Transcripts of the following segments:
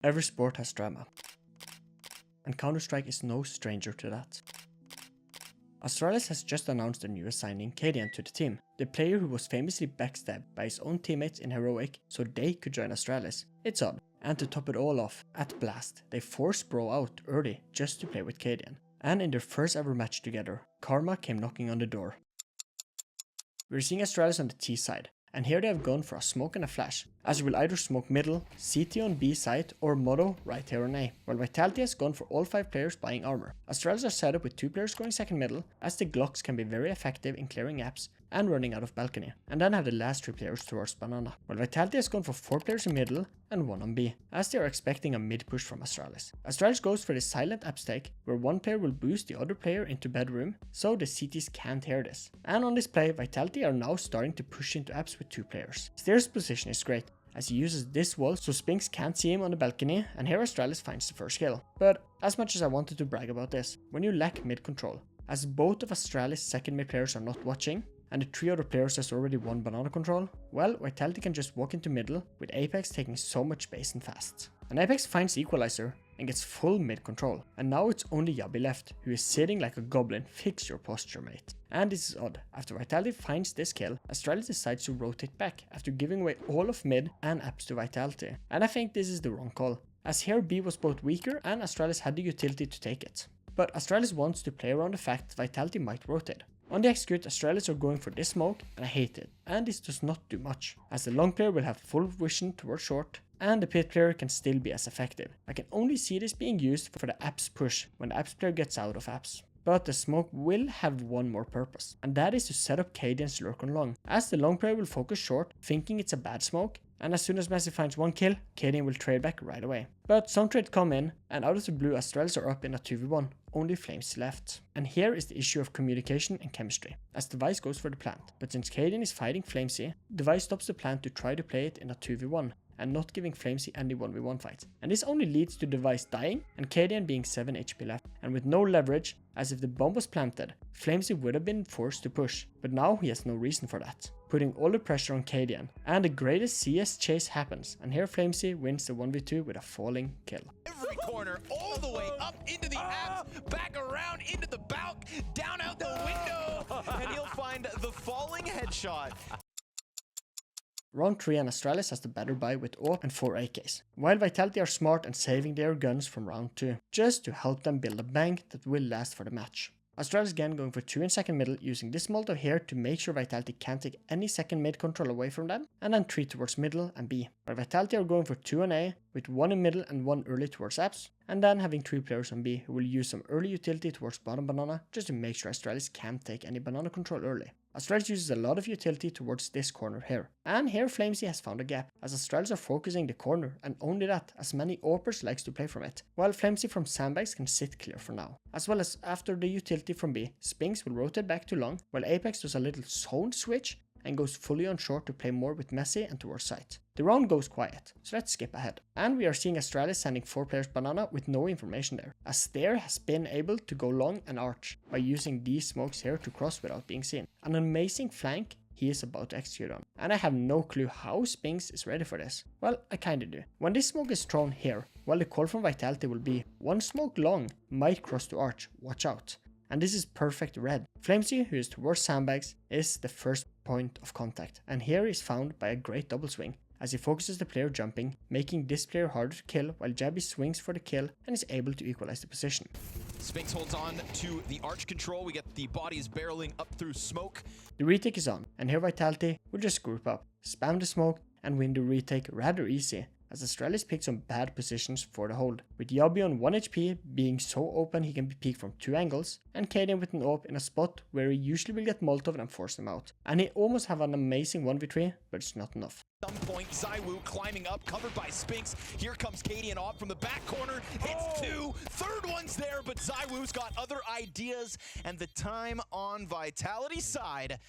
Every sport has drama, and Counter-Strike is no stranger to that. Astralis has just announced their newest signing, cadiaN, to the team, the player who was famously backstabbed by his own teammates in Heroic so they could join Astralis. It's odd, and to top it all off, at Blast, they forced Bro out early just to play with cadiaN. And in their first ever match together, Karma came knocking on the door. We're seeing Astralis on the T side, and here they have gone for a smoke and a flash, as you will either smoke middle, CT on B side, or Moto right here on A, while Vitality has gone for all 5 players buying armor. Astralis are set up with 2 players going second middle, as the Glocks can be very effective in clearing apps and running out of balcony, and then have the last 3 players towards banana, while Vitality has gone for 4 players in middle and 1 on B, as they are expecting a mid push from Astralis. Astralis goes for the silent app stake, where 1 player will boost the other player into bedroom, so the CTs can't hear this. And on this play, Vitality are now starting to push into apps with 2 players. Steer's position is great, as he uses this wall so Spinks can't see him on the balcony, and here Astralis finds the first kill. But as much as I wanted to brag about this, when you lack mid control, as both of Astralis' second mid players are not watching, and the 3 other players has already won banana control, well, Vitality can just walk into middle, with Apex taking so much space and fast. And Apex finds Equalizer and gets full mid control, and now it's only Yabi left, who is sitting like a goblin. Fix your posture, mate. And this is odd, after Vitality finds this kill, Astralis decides to rotate back after giving away all of mid and apps to Vitality. And I think this is the wrong call, as here B was both weaker and Astralis had the utility to take it. But Astralis wants to play around the fact that Vitality might rotate. On the execute, Astralis are going for this smoke, and I hate it, and this does not do much, as the long player will have full vision towards short, and the pit player can still be as effective. I can only see this being used for the apps push, when the apps player gets out of apps. But the smoke will have one more purpose, and that is to set up cadiaN's lurk on long, as the long player will focus short, thinking it's a bad smoke, and as soon as Messi finds 1 kill, cadiaN will trade back right away. But some trades come in, and out of the blue Astralis are up in a 2v1, only Flames left. And here is the issue of communication and chemistry, as Device goes for the plant, but since cadiaN is fighting Flamesy, Device stops the plant to try to play it in a 2v1, and not giving Flamesy any 1v1 fights. And this only leads to Device dying, and cadiaN being 7 HP left, and with no leverage, as if the bomb was planted, Flamesy would have been forced to push, but now he has no reason for that, putting all the pressure on cadiaN, and the greatest CS chase happens, and here Flamesy wins the 1v2 with a falling kill. Every corner, all the way up into the apps, back around into the balk, down out the window, and he'll find the falling headshot. Round 3 and Astralis has the better buy with AWP and 4 AKs, while Vitality are smart and saving their guns from round 2, just to help them build a bank that will last for the match. Astralis again going for 2 in second middle, using this Molotov here to make sure Vitality can't take any second mid control away from them, and then 3 towards middle and B, while Vitality are going for 2 on A, with 1 in middle and 1 early towards apps, and then having 3 players on B who will use some early utility towards bottom banana, just to make sure Astralis can't take any banana control early. Astralis uses a lot of utility towards this corner here, and here Flamesy has found a gap, as Astralis are focusing the corner, and only that, as many AWPers likes to play from it, while Flamesy from sandbags can sit clear for now. As well as after the utility from B, Spinks will rotate back to long, while Apex does a little zone switch and goes fully on short to play more with Messi and towards site. The round goes quiet, so let's skip ahead. And we are seeing Astralis sending 4 players banana with no information there, as Stair has been able to go long and arch by using these smokes here to cross without being seen. An amazing flank he is about to execute on, and I have no clue how Spinks is ready for this. Well, I kinda do. When this smoke is thrown here, while the call from Vitality will be 1 smoke long might cross to arch, watch out. And this is perfect red. Flamesy, who is towards sandbags, is the first point of contact, and here is found by a great double swing, as he focuses the player jumping, making this player harder to kill, while Jabby swings for the kill and is able to equalize the position. Spinks holds on to the arch control. We get the bodies barreling up through smoke. The retake is on, and here Vitality will just group up, spam the smoke, and win the retake rather easy, as Astralis picks some bad positions for the hold, with Yabi on 1 HP being so open he can be peeked from 2 angles, and cadiaN with an AWP in a spot where he usually will get Molotov and force him out. And he almost have an amazing 1v3, but it's not enough. At some point, ZywOo climbing up, covered by Spinks. Here comes cadiaN off from the back corner, hits 2, third one's there, but ZywOo's got other ideas, and the time on Vitality's side.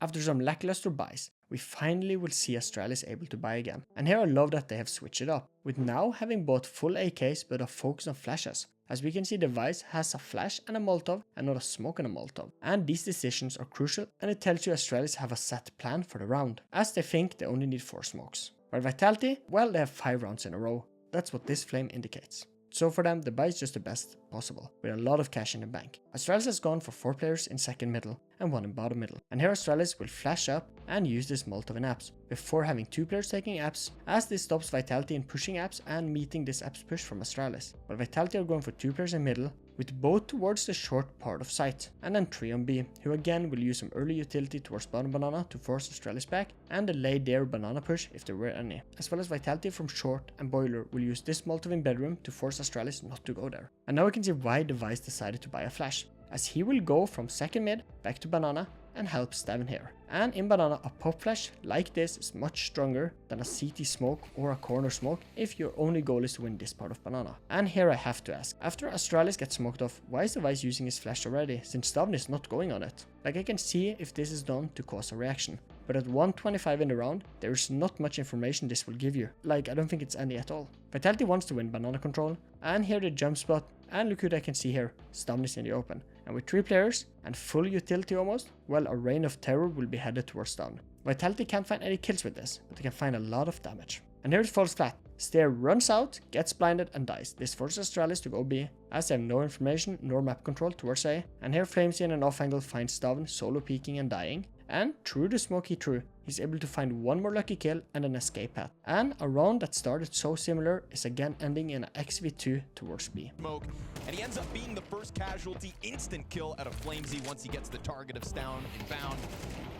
After some lackluster buys, we finally will see Astralis able to buy again. And here I love that they have switched it up, with now having both full AKs but a focus on flashes. As we can see, Device has a flash and a Molotov and not a smoke and a Molotov. And these decisions are crucial, and it tells you Astralis have a set plan for the round, as they think they only need 4 smokes. While Vitality, well, they have 5 rounds in a row. That's what this flame indicates. So for them, the buy is just the best possible, with a lot of cash in the bank. Astralis has gone for 4 players in second middle and 1 in bottom middle. And here Astralis will flash up and use this Molotov in apps, before having 2 players taking apps, as this stops Vitality in pushing apps and meeting this apps push from Astralis. But Vitality are going for 2 players in middle, with both towards the short part of site, and then 3 on B, who again will use some early utility towards bottom banana to force Astralis back, and delay their banana push if there were any. As well as Vitality from short and boiler will use this Molotov in bedroom to force Astralis not to go there. And now we can see why Device decided to buy a flash, as he will go from second mid back to banana and help stab here. And in banana, a pop flash like this is much stronger than a CT smoke or a corner smoke if your only goal is to win this part of banana. And here I have to ask, after Astralis gets smoked off, why is Device using his flash already, since stavn is not going on it? Like, I can see if this is done to cause a reaction, but at 125 in the round, there is not much information this will give you. Like, I don't think it's any at all. Vitality wants to win banana control, and here the jump spot, and look what I can see here, stavn is in the open. And with 3 players and full utility almost, well, a reign of terror will be headed towards stavn. Vitality can't find any kills with this, but they can find a lot of damage. And here it falls flat. Stair runs out, gets blinded and dies. This forces Astralis to go B, as they have no information nor map control towards A. And here Flamesy in an off angle finds stavn solo peeking and dying. And through the smoke he threw, he's able to find 1 more lucky kill and an escape path. And a round that started so similar is again ending in an XV2 towards B. Smoke, and he ends up being the first casualty, instant kill out of Flamesy once he gets the target of stavn inbound.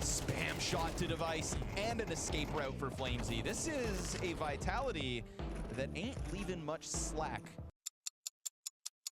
Spam shot to Device and an escape route for Flamesy. This is a Vitality that ain't leaving much slack.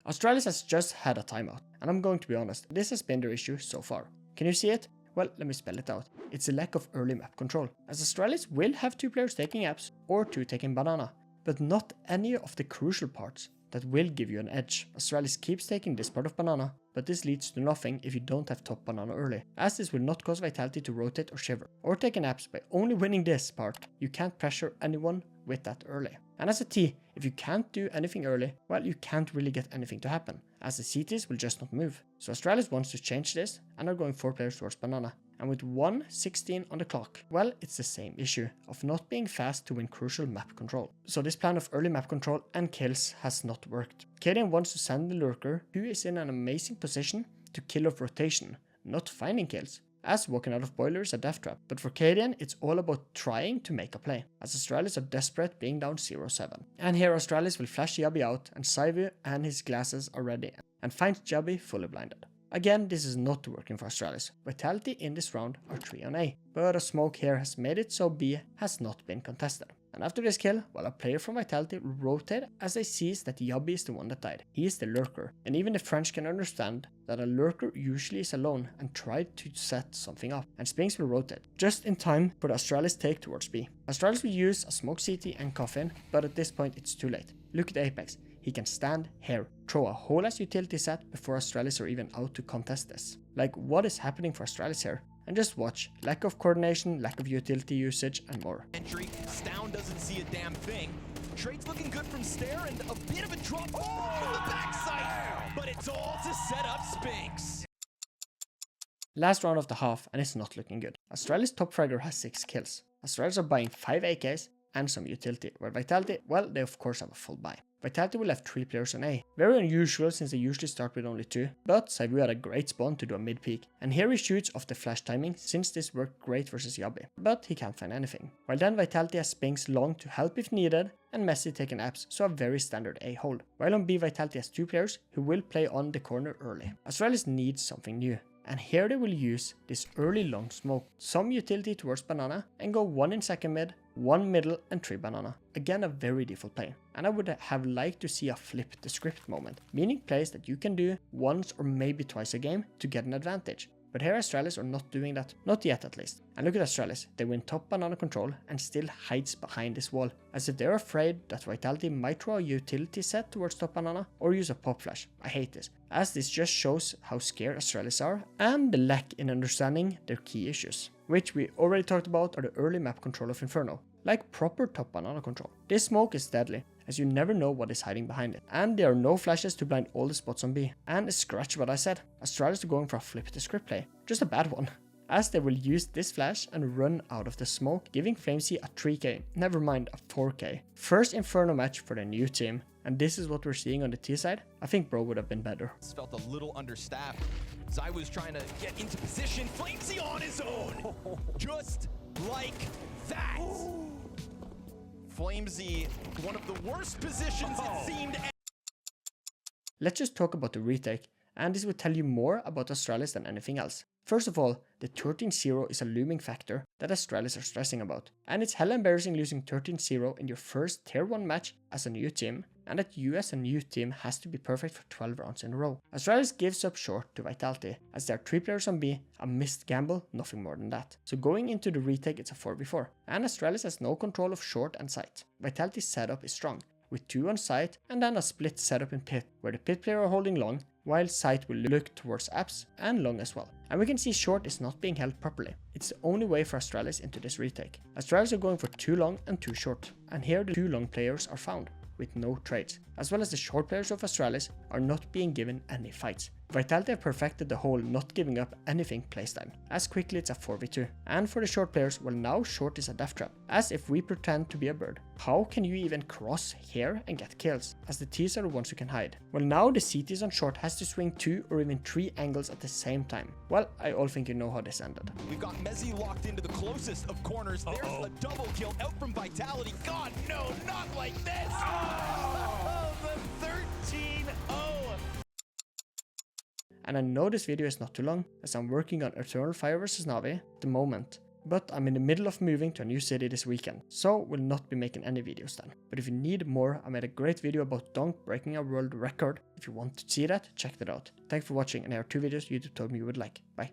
Astralis has just had a timeout, and I'm going to be honest, this has been their issue so far. Can you see it? Well, let me spell it out. It's a lack of early map control, as Astralis will have 2 players taking apps or 2 taking banana, but not any of the crucial parts that will give you an edge. Astralis keeps taking this part of banana, but this leads to nothing if you don't have top banana early, as this will not cause Vitality to rotate or shiver, or take an apps. By only winning this part, you can't pressure anyone with that early. And as a T, if you can't do anything early, well, you can't really get anything to happen, as the CTs will just not move. So Astralis wants to change this and are going 4 players towards banana. And with 1:16 on the clock, well, it's the same issue of not being fast to win crucial map control. So this plan of early map control and kills has not worked. cadiaN wants to send the lurker, who is in an amazing position to kill off rotation, not finding kills, as walking out of boiler is a death trap. But for cadiaN, it's all about trying to make a play, as Astralis are desperate being down 0-7. And here Astralis will flash Jabbi out, and Saivu and his glasses are ready, and finds Jabbi fully blinded. Again, this is not working for Astralis. Vitality in this round are 3 on A, but a smoke here has made it so B has not been contested. And after this kill, while a player from Vitality will rotate as they sees that Jabbi is the one that died. He is the lurker, and even the French can understand that a lurker usually is alone and tried to set something up, and Spinks will rotate, just in time for the Astralis take towards B. Astralis will use a smoke CT and coffin, but at this point it's too late. Look at Apex. He can stand here, throw a whole ass utility set before Astralis are even out to contest this. Like, what is happening for Astralis here? And just watch, lack of coordination, lack of utility usage, and more. Entry, stavn doesn't see a damn thing. Trade's looking good from Stair, and a bit of a drop from the backside, but it's all to set up Spinks. Last round of the half, and it's not looking good. Astralis top fragger has 6 kills. Astralis are buying 5 AKs and some utility, where Vitality, well, they of course have a full buy. Vitality will have 3 players on A. Very unusual since they usually start with only 2, but Saivu had a great spawn to do a mid peek, and here he shoots off the flash timing since this worked great versus Jabbi, but he can't find anything. While then Vitality has Spinks long to help if needed, and Messi taking apps, so a very standard A hold. While on B, Vitality has 2 players who will play on the corner early. Astralis needs something new, and here they will use this early long smoke, some utility towards banana, and go 1 in second mid, 1 middle and 3 banana. Again, a very default play, and I would have liked to see a flip the script moment, meaning plays that you can do once or maybe twice a game to get an advantage. But here Astralis are not doing that, not yet at least. And look at Astralis, they win top banana control and still hides behind this wall, as if they're afraid that Vitality might throw a utility set towards top banana or use a pop flash. I hate this, as this just shows how scared Astralis are and the lack in understanding their key issues, which we already talked about are the early map control of Inferno, like proper top banana control. This smoke is deadly, as you never know what is hiding behind it, and there are no flashes to blind all the spots on B. And scratch what I said, Astralis are going for a flip the script play, just a bad one. as they will use this flash and run out of the smoke, giving flamez a 3k, never mind a 4k. First Inferno match for the new team, and this is what we're seeing on the T side. I think Bro would have been better. This felt a little understaffed. ZywOo's trying to get into position. flamez on his own, just like that. flamez, one of the worst positions it seemed. Let's just talk about the retake, and this will tell you more about Astralis than anything else. First of all, the 13-0 is a looming factor that Astralis are stressing about, and it's hella embarrassing losing 13-0 in your first tier 1 match as a new team, and that you as a new team has to be perfect for 12 rounds in a row. Astralis gives up short to Vitality, as there are 3 players on B, a missed gamble, nothing more than that. So going into the retake it's a 4v4, and Astralis has no control of short and site. Vitality's setup is strong, with 2 on site and then a split setup in pit, where the pit player are holding long, while site will look towards apps and long as well. And we can see short is not being held properly. It's the only way for Astralis into this retake. Astralis are going for 2 long and 2 short, and here the 2 long players are found, with no trades, as well as the short players of Astralis are not being given any fights. Vitality have perfected the whole not giving up anything playstyle, as quickly it's a 4v2. And for the short players, well now short is a death trap, as if we pretend to be a bird, how can you even cross here and get kills, as the T's are the ones who can hide? Well now the CTs on short has to swing 2 or even 3 angles at the same time. Well, I all think you know how this ended. We've got mezii locked into the closest of corners. There's a double kill out from Vitality. God, no, not like this! Oh, the 13-0! And I know this video is not too long, as I'm working on Eternal Fire vs Na'Vi at the moment, but I'm in the middle of moving to a new city this weekend, so will not be making any videos then. But if you need more, I made a great video about Dunk breaking a world record. If you want to see that, check that out. Thanks for watching, and here are 2 videos YouTube told me you would like. Bye.